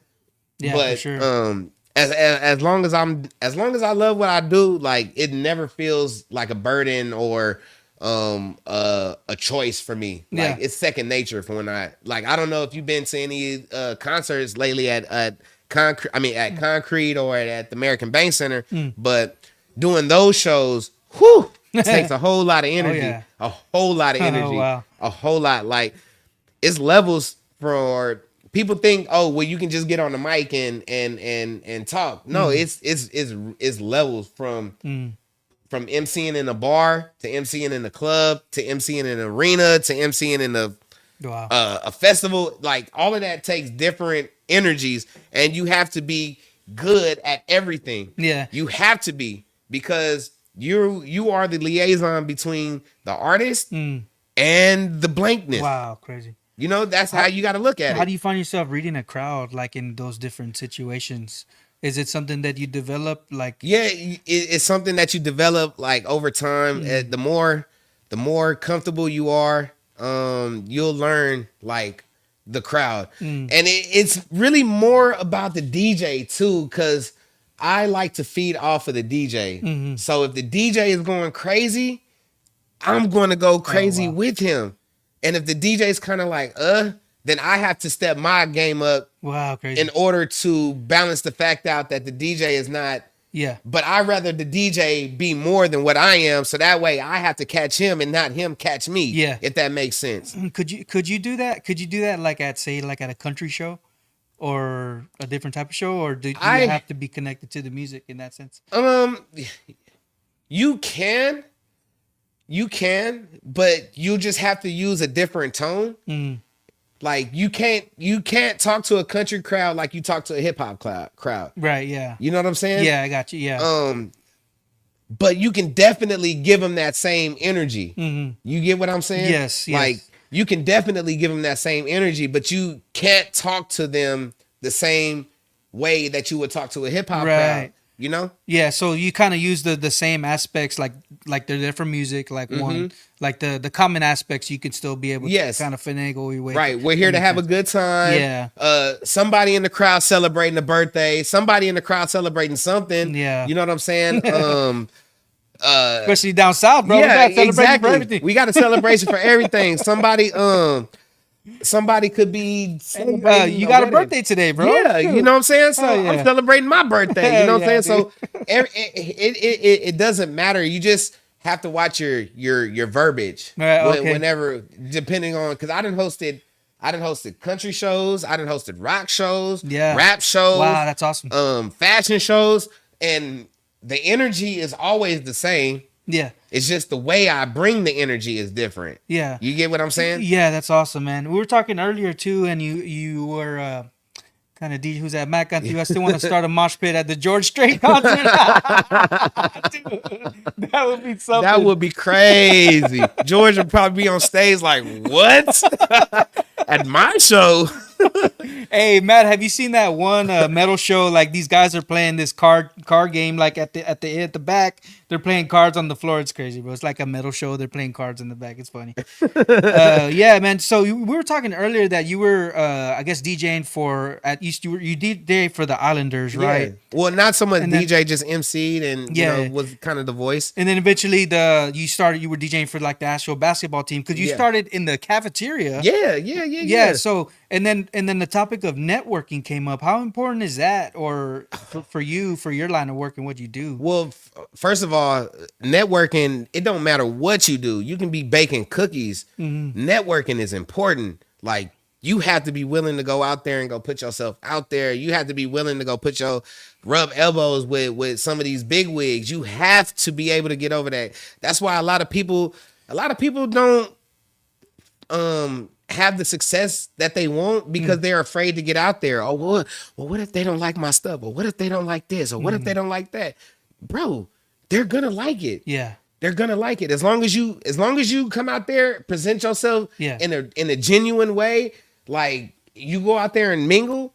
Yeah, but, for sure. As long as I love what I do, like it never feels like a burden or a choice for me. Like it's second nature for when I don't know if you've been to any concerts lately at Concrete or at the American Bank Center, but doing those shows, whew, takes a whole lot of energy, yeah. a whole lot of Oh, energy, wow. a whole lot. Like it's levels for people think, oh, well, you can just get on the mic and talk. No, it's levels from MCing in a bar to MCing in a club to MCing in an arena to MCing in Wow. a festival. Like all of that takes different energies, and you have to be good at everything. Yeah. You have to be, because you are the liaison between the artist and the blankness. Wow, crazy. You know, that's how you got to look at How it. do you find yourself reading a crowd, like in those different situations? Is it something that you develop, like? Yeah, it's something that you develop like over time. The more comfortable you are, you'll learn like the crowd, and it's really more about the DJ too, because I like to feed off of the DJ. So if the DJ is going crazy, I'm going to go crazy with him. And if the DJ's kind of like, then I have to step my game up. Wow, crazy. In order to balance the fact out that the DJ is not. Yeah. But I'd rather the DJ be more than what I am, so that way I have to catch him and not him catch me. Yeah. If that makes sense. Could you do that? Could you do that like at a country show or a different type of show, or do you have to be connected to the music in that sense? You can, but you just have to use a different tone. Like you can't talk to a country crowd like you talk to a hip hop crowd. Right. Yeah. You know what I'm saying? Yeah, I got you. Yeah. But you can definitely give them that same energy. You get what I'm saying? Yes. Like you can definitely give them that same energy, but you can't talk to them the same way that you would talk to a hip hop crowd. You know? Yeah, so you kind of use the same aspects, like they're there for music, like one, like the common aspects you can still be able to kind of finagle your way. Right, we're here to have a good time. Yeah. Somebody in the crowd celebrating a birthday, somebody in the crowd celebrating something. Yeah. You know what I'm saying? Especially down south, bro. Yeah, we got exactly. for everything. We got a celebration for everything. Somebody could be celebrating you got a birthday today, bro. Yeah, you know what I'm saying? So yeah. I'm celebrating my birthday. You know what I'm saying? Dude. So it doesn't matter. You just have to watch your verbiage whenever, depending on, because I done hosted country shows, I done hosted rock shows, rap shows. Wow, that's awesome. Fashion shows, and the energy is always the same. Yeah. It's just the way I bring the energy is different. Yeah. You get what I'm saying? Yeah, that's awesome, man. We were talking earlier too, and you were kind of DJ. Who's that? Matt Cantu. I still want to start a mosh pit at the George Strait concert. Dude, that would be something. That would be crazy. George would probably be on stage like, what? At my show? Hey, Matt, have you seen that one metal show? Like these guys are playing this card game. Like at the back, they're playing cards on the floor. It's crazy, bro. It's like a metal show. They're playing cards in the back. It's funny. Yeah, man. So we were talking earlier that you were, I guess, DJing for you DJ for the Islanders, right? Yeah. Well, not so much DJ, just MC'd and you know, was kind of the voice. And then eventually you were DJing for like the actual basketball team, because you started in the cafeteria. Yeah. So and then the topic of networking came up. How important is that, or for you, for your line of work and what you do? Well, first of all, networking, it don't matter what you do. You can be baking cookies. Networking is important. Like, you have to be willing to go out there and go put yourself out there. You have to be willing to go rub elbows with some of these big wigs. You have to be able to get over that. That's why a lot of people don't have the success that they want, because they're afraid to get out there. Oh, well, what if they don't like my stuff? Or what if they don't like this? Or what if they don't like that? Bro, they're gonna like it. Yeah. They're gonna like it. As long as you come out there, present yourself in a genuine way, like you go out there and mingle,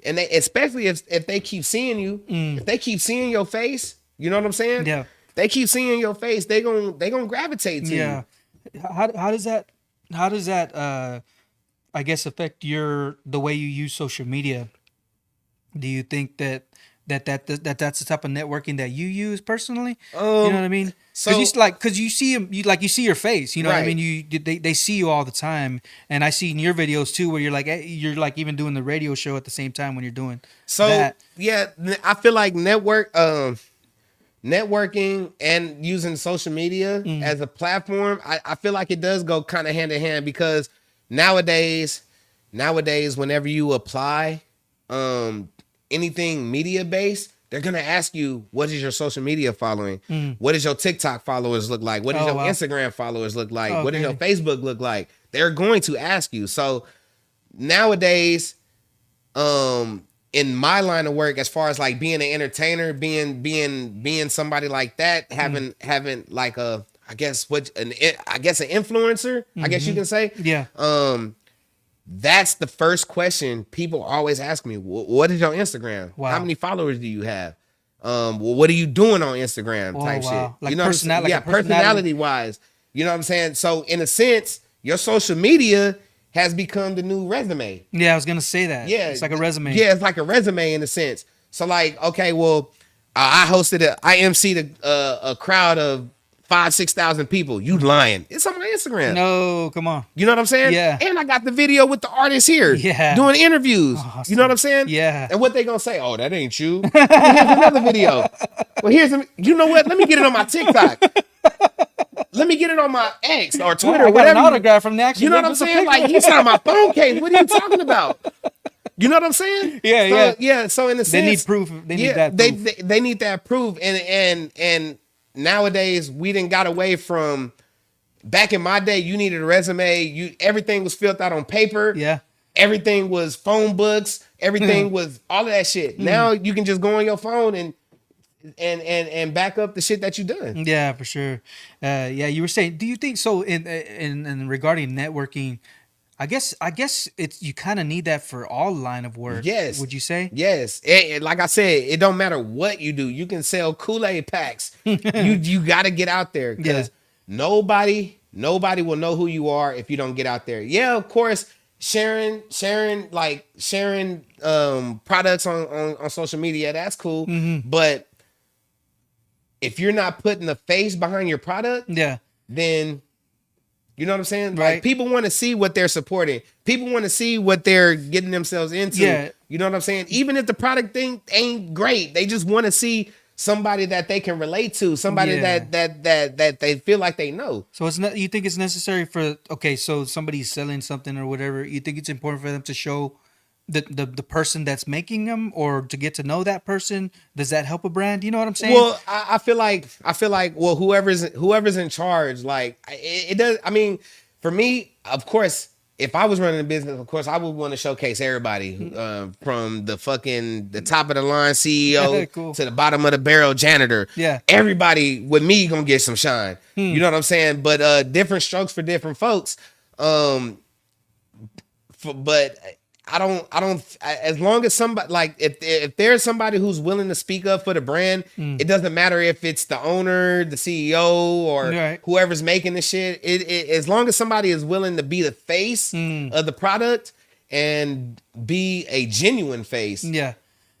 and they, especially if they keep seeing you, if they keep seeing your face, you know what I'm saying? Yeah. They keep seeing your face, they gonna gravitate to you. How does that I guess affect the way you use social media? Do you think that's the type of networking that you use personally? You know what I mean? Because you see them, you see your face. You know what I mean? They see you all the time, and I see in your videos too, where you're like even doing the radio show at the same time when you're doing that. Yeah, I feel like networking and using social media as a platform, I feel like it does go kind of hand in hand, because nowadays, whenever you apply anything media based, they're gonna ask you, what is your social media following? What does your TikTok followers look like? What does your Instagram followers look like? What does your Facebook look like? They're going to ask you. So nowadays, in my line of work, as far as like being an entertainer, being somebody like that, having like an influencer, I guess you can say. Yeah. That's the first question people always ask me. What is your Instagram? Wow. How many followers do you have? Well, what are you doing on Instagram? Type shit. Like You know, personality wise. You know what I'm saying? So in a sense, your social media has become the new resume. Yeah, I was gonna say that. Yeah, it's like a resume. Yeah, it's like a resume in a sense. So like, okay, well, I emceed a crowd of 5,000-6,000 people. You lying? It's on my Instagram. No, come on. You know what I'm saying? Yeah. And I got the video with the artist here. Yeah. Doing interviews. Awesome. You know what I'm saying? Yeah. And what they gonna say? Oh, that ain't you. Well, here's another video. Well, you know what? Let me get it on my TikTok. Let me get it on my X or Twitter. I got an autograph from the actual. You know what I'm saying? Like, he's on my phone case. What are you talking about? You know what I'm saying? Yeah. So in a sense, They need proof. They need that proof. They need that proof. And nowadays we didn't got away from, back in my day, you needed a resume. Everything was filled out on paper. Yeah. Everything was phone books. Everything was all of that shit. Now you can just go on your phone and back up the shit that you done. Yeah, for sure. Yeah, you were saying, do you think so in regarding networking, I guess it's, you kind of need that for all line of work. Yes. Would you say? Yes. Like I said, it don't matter what you do. You can sell Kool-Aid packs. you got to get out there, because nobody will know who you are if you don't get out there. Yeah, of course, sharing products on social media, that's cool. But if you're not putting the face behind your product, then you know what I'm saying? Right. Like, people want to see what they're supporting. People want to see what they're getting themselves into. Yeah. You know what I'm saying? Even if the product thing ain't great, they just want to see somebody that they can relate to, somebody that they feel like they know. So it's not, you think it's necessary for, okay, so somebody's selling something or whatever, you think it's important for them to show the person that's making them, or to get to know that person? Does that help a brand? You know what I'm saying? Well, I feel like well, whoever's in charge, like, it does. I mean, for me, of course, if I was running a business, of course, I would want to showcase everybody, from the top of the line CEO Cool. to the bottom of the barrel janitor. Yeah. Everybody with me gonna get some shine. You know what I'm saying? But different strokes for different folks. But I don't, as long as somebody, like, if there's somebody who's willing to speak up for the brand, it doesn't matter if it's the owner, the CEO, or whoever's making the shit. As long as somebody is willing to be the face of the product and be a genuine face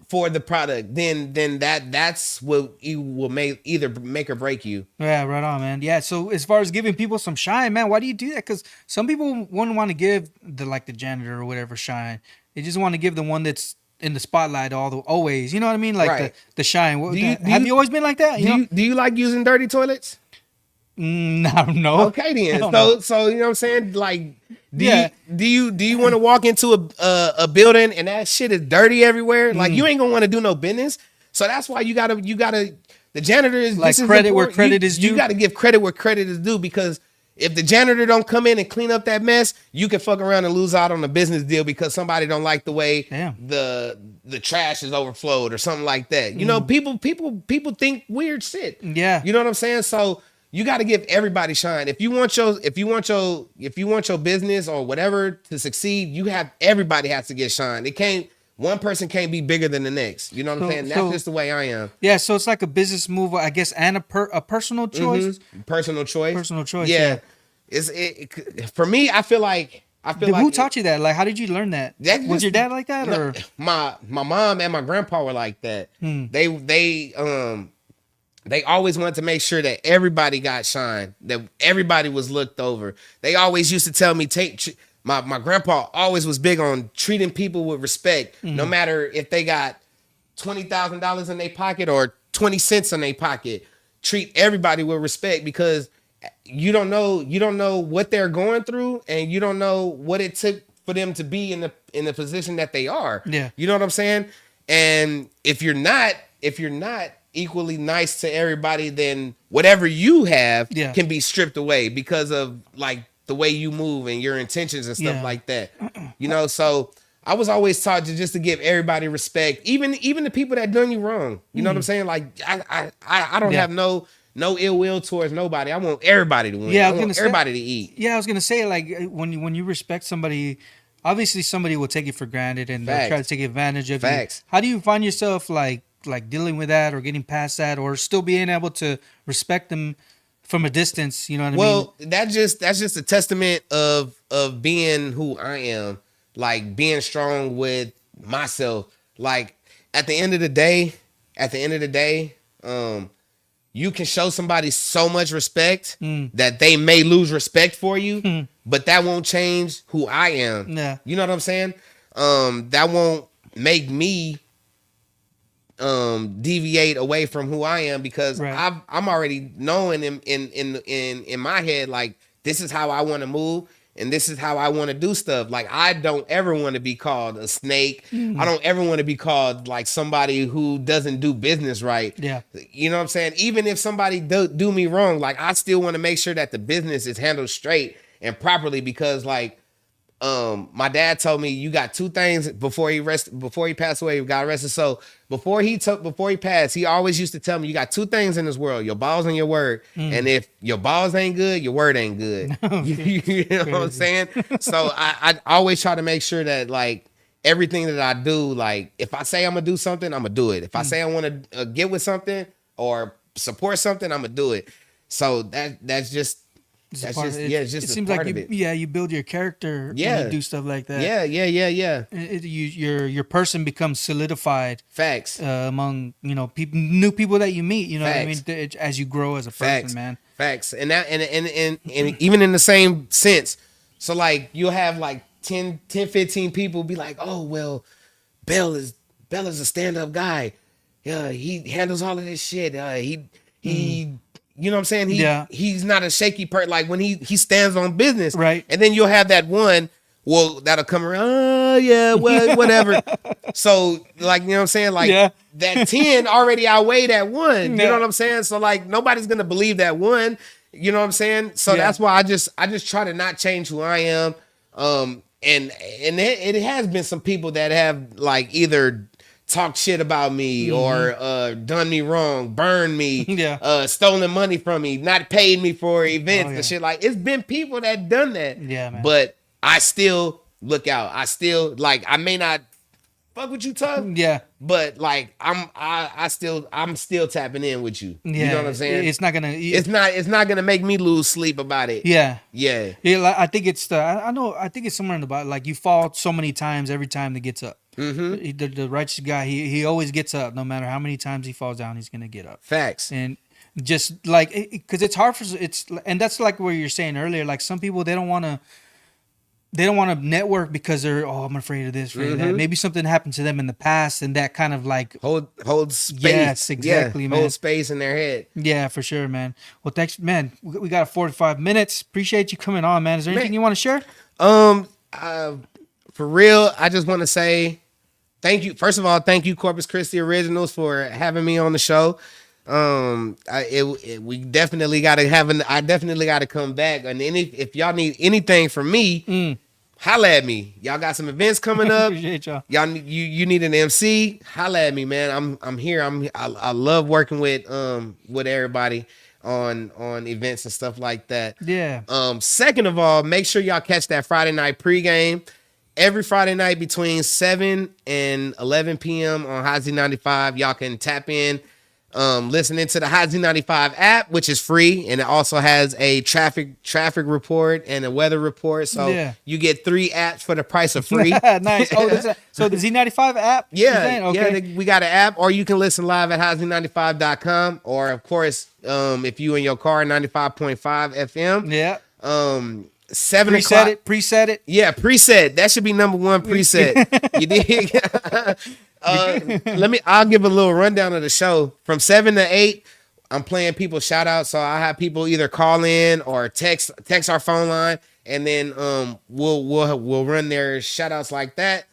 for the product, then that's what you will either make or break you. Yeah, right on, man. Yeah, so as far as giving people some shine, man, why do you do that? Because some people wouldn't want to give the janitor or whatever shine. They just want to give the one that's in the spotlight always. You know what I mean? Like the shine. Have you always been like that? Do you like using dirty toilets? No. Okay then. So you know what I'm saying? Like, do you want to walk into a building and that shit is dirty everywhere? Like, you ain't gonna want to do no business. So that's why you gotta the janitor is like credit where credit is due. You gotta give credit where credit is due, because if the janitor don't come in and clean up that mess, you can fuck around and lose out on a business deal because somebody don't like the way the trash is overflowed or something like that. You know, people think weird shit. Yeah. You know what I'm saying? So you got to give everybody shine. If you want your business or whatever to succeed, everybody has to get shine. One person can't be bigger than the next. You know what I'm saying? That's just the way I am. Yeah, so it's like a business move, I guess, and a personal choice. Personal choice. Personal choice. Yeah. For me, I feel like who taught you that? Like, how did you learn that? Was your dad like that, or my mom and my grandpa were like that? They always wanted to make sure that everybody got shine, that everybody was looked over. They always used to tell me, my grandpa always was big on treating people with respect, no matter if they got $20,000 in their pocket or 20 cents in their pocket. Treat everybody with respect, because you don't know what they're going through, and you don't know what it took for them to be in the position that they are. Yeah. You know what I'm saying? And if you're not equally nice to everybody, then whatever you have can be stripped away because of like the way you move and your intentions and stuff like that. You know, so I was always taught to give everybody respect, even the people that done you wrong. You know what I'm saying? Like I don't have no ill will towards nobody. I want everybody to win. Yeah, I want everybody to eat. Yeah, I was gonna say, like, when you respect somebody, obviously somebody will take it for granted and they'll try to take advantage of you. How do you find yourself like dealing with that, or getting past that, or still being able to respect them from a distance? You know what I mean? Well, that's just a testament of being who I am, like being strong with myself. Like at the end of the day, you can show somebody so much respect that they may lose respect for you, but that won't change who I am. Yeah. You know what I'm saying? That won't make me deviate away from who I am, because I'm already knowing in my head, like, this is how I want to move. And this is how I want to do stuff. Like, I don't ever want to be called a snake. I don't ever want to be called like somebody who doesn't do business right. Yeah. You know what I'm saying? Even if somebody do me wrong, like, I still want to make sure that the business is handled straight and properly, because like, my dad told me, you got two things before he passed away. He got arrested. So before he passed, he always used to tell me, you got two things in this world: your balls and your word. And if your balls ain't good, your word ain't good. You know what I'm saying? So I always try to make sure that, like, everything that I do, like, if I say I'm gonna do something, I'm gonna do it. If I say I want to get with something or support something, I'm gonna do it. So that's just. It's just it seems part like of it. you build your character when you do stuff like that. Yeah. Your person becomes solidified. Facts. Among new people that you meet. You know what I mean? As you grow as a person, man. Facts. And that and even in the same sense. So like, you'll have like 10, 15 people be like, oh well, Bell is a stand-up guy. Yeah, he handles all of this shit. He you know what I'm saying? He's not a shaky person. Like, when he stands on business. Right. And then you'll have that one, well, that'll come around. Oh, yeah, well, whatever. So, like, you know what I'm saying? Like, that 10 already outweigh that one. You know what I'm saying? So, like, nobody's going to believe that one. You know what I'm saying? So that's why I just try to not change who I am. And it has been some people that have, like, either talked shit about me or done me wrong, burned me, stolen money from me, not paid me for events and shit. Like, it's been people that done that. Yeah, man. But I still look out. I still, like, I may not fuck with you tough. Yeah. But like, I'm still tapping in with you. Yeah. You know what I'm saying? It's not gonna make me lose sleep about it. Yeah. Yeah. Like, I think it's I think it's somewhere in the Bible. Like, you fall so many times every time that gets up. Mm-hmm. The righteous guy, he always gets up. No matter how many times he falls down, he's gonna get up. Facts. And just like, because it's hard and that's like what you're saying earlier. Like, some people, they don't want to network because they're, I'm afraid of this, afraid of that. Maybe something happened to them in the past, and that kind of like hold space. Yes, exactly, man. Hold space in their head. Yeah, for sure, man. Well, thanks, man. We got 45 minutes. Appreciate you coming on, man. Is there anything you want to share? For real, I just want to say thank you. First of all, thank you, Corpus Christi Originals, for having me on the show. We definitely got to I definitely got to come back. And if y'all need anything from me, holla at me. Y'all got some events coming up. Appreciate y'all. You need an MC? Holla at me, man. I'm here. I love working with everybody on events and stuff like that. Yeah. Second of all, make sure y'all catch that Friday night pregame. Every Friday night between 7 and 11 p.m. on Hot Z95. Y'all can tap in, listening to the Hot Z95 app, which is free, and it also has a traffic report and a weather report. So you get 3 apps for the price of free. Nice. So the Z95 app? Okay. We got an app, or you can listen live at hot95.com, or of course, if you in your car, 95.5 FM. Yeah. 7 o'clock. Preset it. Yeah, preset. That should be number 1 preset. You dig? I'll give a little rundown of the show. From 7 to 8, I'm playing people shout out. So I have people either call in or text our phone line, and then we'll run their shout outs like that.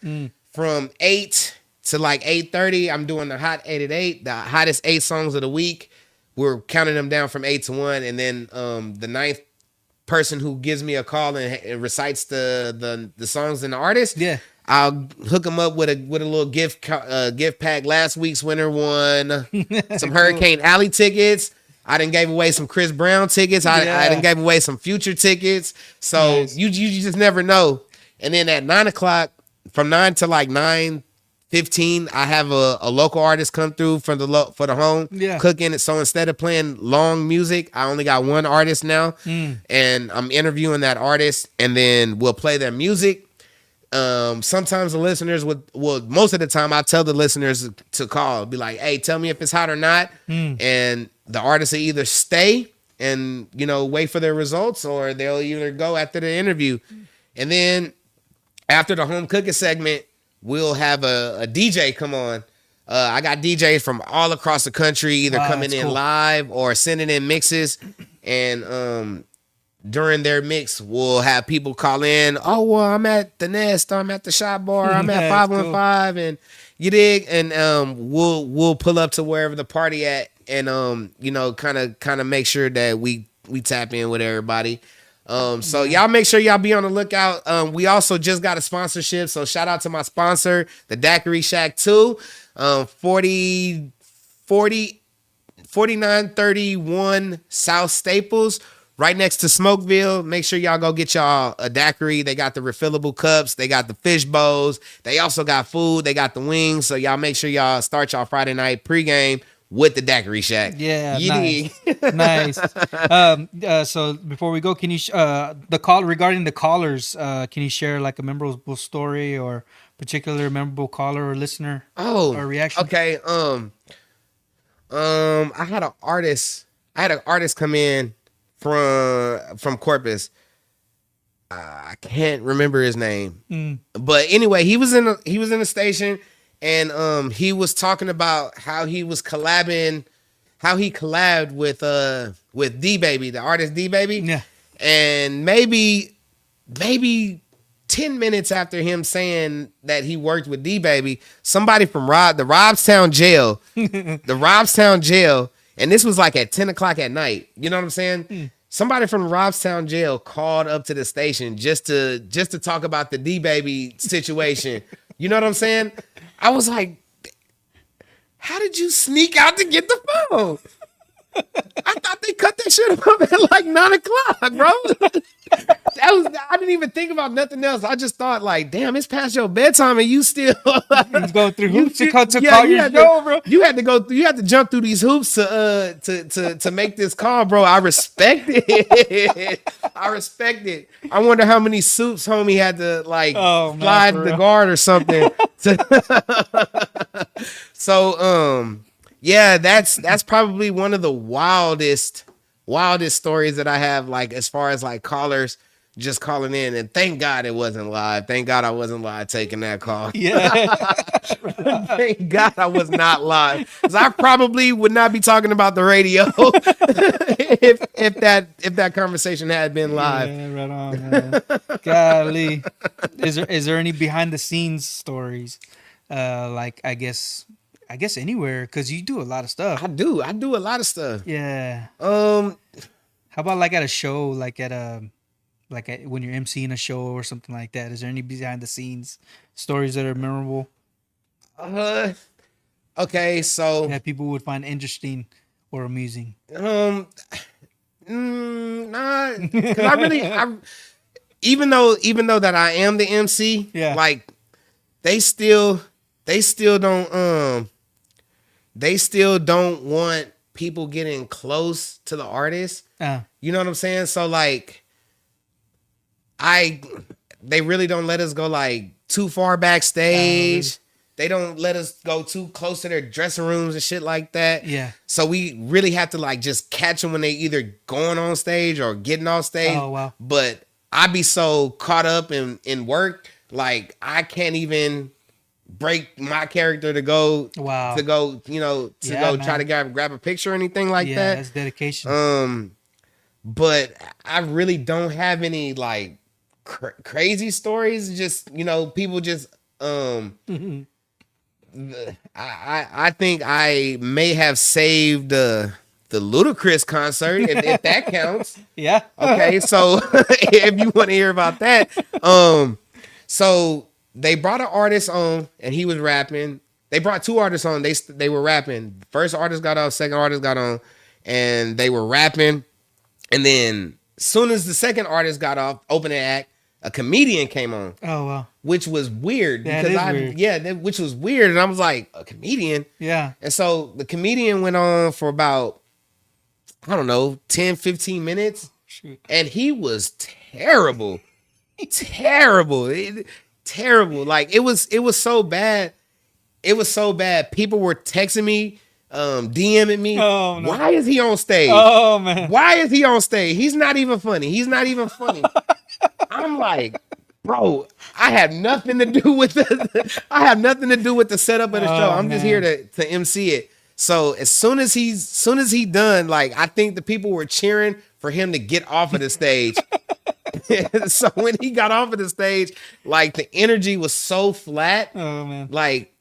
From 8 to like 8:30, I'm doing the hot 8 at 8, the hottest 8 songs of the week. We're counting them down from 8 to 1, and then the ninth person who gives me a call and recites the songs and the artist. Yeah. I'll hook them up with a little gift pack. Last week's winner won some Hurricane Alley tickets. I done gave away some Chris Brown tickets. I done gave away some Future tickets. So Nice. you just never know. And then at 9 o'clock, from 9 to like 9:15, I have a local artist come through for the home cooking it. So instead of playing long music, I only got one artist now, and I'm interviewing that artist, and then we'll play their music. Sometimes the listeners most of the time I tell the listeners to call, be like, hey, tell me if it's hot or not. And the artist will either stay and, wait for their results, or they'll either go after the interview. And then after the home cooking segment, we'll have a DJ come on. I got DJs from all across the country, either coming in live or sending in mixes. And, during their mix, we'll have people call in. Oh, well, I'm at the Nest. I'm at the Shop Bar. I'm at 515, and you dig. And we'll pull up to wherever the party at, and kind of make sure that we tap in with everybody. So y'all make sure y'all be on the lookout. We also just got a sponsorship, so shout out to my sponsor, the Daiquiri Shack 2, 4931 South Staples. Right next to Smokeville. Make sure y'all go get y'all a daiquiri. They got the refillable cups. They got the fish bowls. They also got food. They got the wings. So y'all make sure y'all start y'all Friday night pregame with the Daiquiri Shack. Yeah, nice. So before we go, can you regarding the callers? Can you share like a memorable story or particular memorable caller or listener? Or reaction? Okay. I had an artist come in from Corpus. I can't remember his name, but anyway, he was in the station, and he was talking about how he collabed with D Baby, the artist D Baby. Yeah, and maybe 10 minutes after him saying that he worked with D Baby, somebody from the Robstown jail. And this was like at 10 o'clock at night. You know what I'm saying? Somebody from Robstown jail called up to the station just to talk about the D Baby situation. You know what I'm saying? I was like, how did you sneak out to get the phone? I thought they cut that shit up at like 9 o'clock, bro. I didn't even think about nothing else. I just thought like, damn, it's past your bedtime and you still going through hoops to call your show, bro. You had to jump through these hoops to make this call, bro. I respect it. I wonder how many suits homie had to slide the guard or something. So yeah, that's probably one of the wildest stories that I have, like as far as like callers just calling in. And thank God it wasn't live. Thank God I wasn't live taking that call. Yeah. Thank God I was not live, because I probably would not be talking about the radio if that conversation had been live. Yeah, right on, man. Golly, is there any behind the scenes stories? Like I guess anywhere, because you do a lot of stuff. I do a lot of stuff. Yeah. How about like at a show, like when you're emceeing a show or something like that? Is there any behind the scenes stories that are memorable? Okay, so that people would find interesting or amusing. Nah, because I even though that I am the MC, like they still don't want people getting close to the artist. You know what I'm saying? So like they really don't let us go like too far backstage. They don't let us go too close to their dressing rooms and shit like that. Yeah. So we really have to like just catch them when they either going on stage or getting off stage. Oh, wow. But I be so caught up in work, like I can't even break my character to go Wow. to go, you know, to Yeah, go man. try to grab a picture or anything like Yeah, that. that's dedication. But I really don't have any like crazy stories. Just, you know, people just I think I may have saved the Ludacris concert if that counts. Yeah. Okay, so if you want to hear about that, so they brought an artist on and he was rapping. They brought two artists on. They were rapping. First artist got off, second artist got on, and they were rapping. And then soon as the second artist got off, opening act, a comedian came on. Oh wow. Which was weird That because is weird. which was weird, and I was like, a comedian? Yeah. And so the comedian went on for about, I don't know, 10, 15 minutes. Shoot. And he was terrible. Terrible. Terrible. Like it was so bad. It was so bad. People were texting me, DMing me. Oh, no. Why is he on stage? Oh man. Why is he on stage? He's not even funny. I'm like, bro, I have nothing to do with the setup of the show. I'm just here to MC it. So as soon as he done, like I think the people were cheering for him to get off of the stage. So when he got off of the stage, like the energy was so flat. Oh man. Like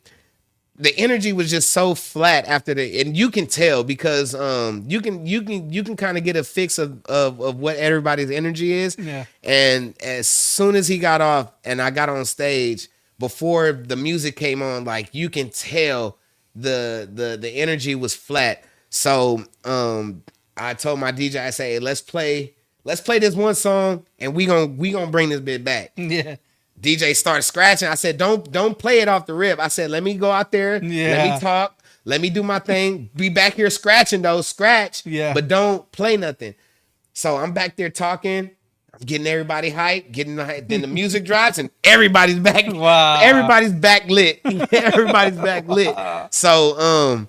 the energy was just so flat after and you can tell because you can kind of get a fix of what everybody's energy is. Yeah. And as soon as he got off and I got on stage, before the music came on, like you can tell the energy was flat. So I told my DJ, I say, hey, let's play this one song and we gonna bring this bit back. Yeah. DJ started scratching. I said, don't play it off the rip. I said, let me go out there. Yeah. Let me talk. Let me do my thing. Be back here scratching though. Scratch. Yeah. But don't play nothing. So I'm back there talking. I'm getting everybody hyped. Then the music drops and everybody's back. Wow. Everybody's back lit. Everybody's back lit. So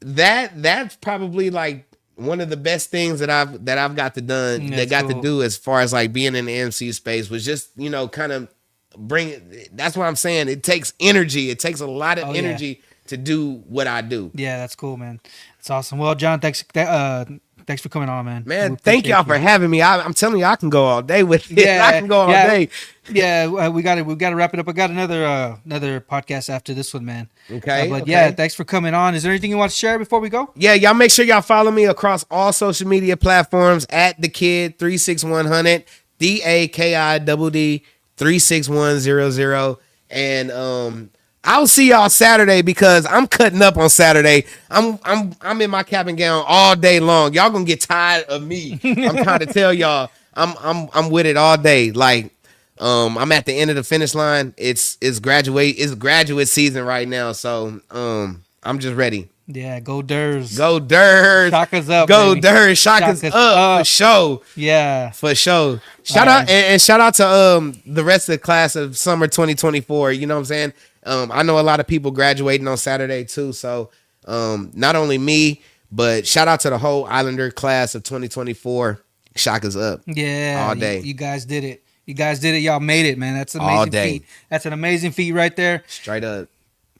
that's probably like one of the best things that I've got to do as far as like being in the MC space was just, you know, kind of bring it. That's what I'm saying. It takes energy. It takes a lot of energy to do what I do. Yeah, that's cool, man. It's awesome. Well, John, thanks for coming on, man. Man, thank y'all for having me. I'm telling you, I can go all day with it. Yeah, I can go all day. Yeah, we got to wrap it up. I got another podcast after this one, man. Okay. But yeah, thanks for coming on. Is there anything you want to share before we go? Yeah, y'all make sure y'all follow me across all social media platforms at the kid 36100 DAKIDD 36100. And I'll see y'all Saturday because I'm cutting up on Saturday. I'm in my cap and gown all day long. Y'all gonna get tired of me. I'm trying to tell y'all I'm with it all day. Like I'm at the end of the finish line. It's graduate season right now. So I'm just ready. Yeah, go Durs. Go Durs. Shaka's up. Go baby. Durs. Shaka's up for sure. Yeah. For sure. Shout out and shout out to the rest of the class of summer 2024. You know what I'm saying? I know a lot of people graduating on Saturday too. So not only me, but shout out to the whole Islander class of 2024. Shaka's up. Yeah. All day. You guys did it. Y'all made it, man. That's an All amazing day. feat. That's an amazing feat right there. Straight up.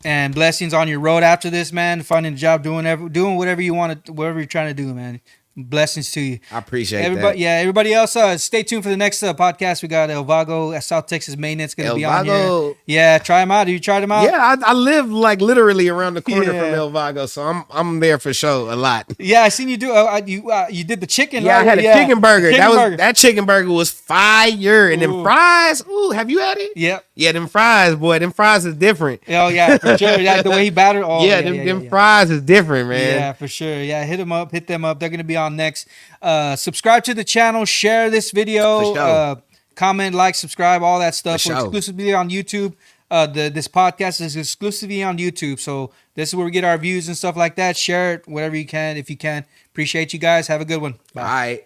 And blessings on your road after this, man. Finding a job, doing whatever you want to, whatever you're trying to do, man. Blessings to you. I appreciate everybody. that. Yeah, everybody else, stay tuned for the next podcast. We got El Vago at South Texas Maintenance going to be on here. Yeah, try him out. Have you tried him out? Yeah, I live like literally around the corner from El Vago, so I'm there for sure a lot. Yeah, I seen you do. You did the chicken. Yeah, right? I had a chicken burger. That chicken burger was fire, and Ooh. them fries. Ooh, have you had it? Yep. Yeah, them fries, boy. Them fries is different. Oh yeah, for sure. Yeah, the way he battered. Oh, yeah, them fries is different, man. Yeah, for sure. Yeah, hit them up. They're gonna be on next. Subscribe to the channel. Share this video. For sure. Comment, like, subscribe, all that stuff. For We're sure. exclusively on YouTube. This podcast is exclusively on YouTube. So this is where we get our views and stuff like that. Share it wherever you can, if you can. Appreciate you guys. Have a good one. Bye. All right.